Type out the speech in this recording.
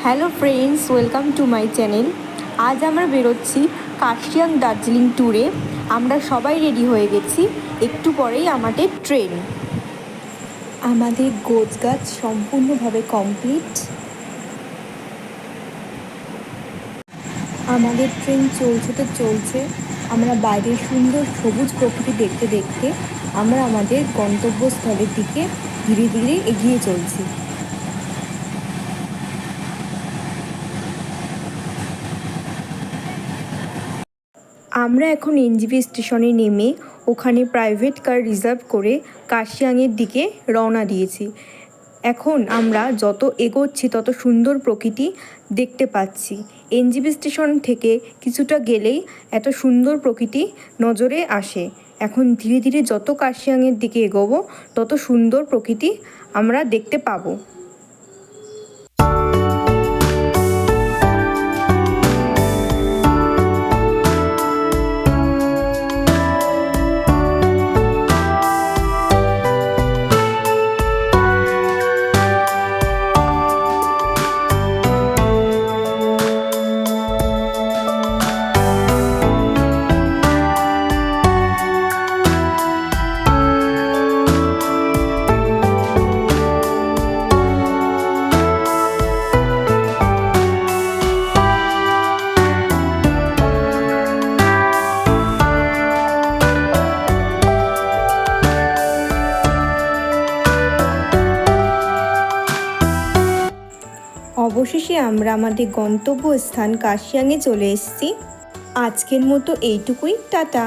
Hello friends, welcome to my channel. আজ আমরা বেরোচ্ছি কার্শিয়াং দার্জিলিং ট্যুরে। আমরা সবাই রেডি হয়ে গেছি, একটু পরেই আমাদের ট্রেন। আমাদের গোছগাছ সম্পূর্ণভাবে কমপ্লিট। আমাদের ট্রেন চলছে তো চলছে। আমরা বাইরের সুন্দর সবুজ প্রকৃতি দেখতে দেখতে আমরা আমাদের গন্তব্যস্থলের দিকে ধীরে ধীরে এগিয়ে চলছি। আমরা এখন এনজেপি স্টেশনে নেমে ওখানে প্রাইভেট কার রিজার্ভ করে কার্শিয়াংয়ের দিকে রওনা দিয়েছি। এখন আমরা যত এগোচ্ছি তত সুন্দর প্রকৃতি দেখতে পাচ্ছি। এনজেপি স্টেশন থেকে কিছুটা গেলেই এত সুন্দর প্রকৃতি নজরে আসে। এখন ধীরে ধীরে যত কার্শিয়াংয়ের দিকে এগোবো তত সুন্দর প্রকৃতি আমরা দেখতে পাবো। অবশেষে আমরা আমাদের গন্তব্যস্থান কার্শিয়াংয়ে চলে এসেছি। আজকের মতো এইটুকুই, টাটা।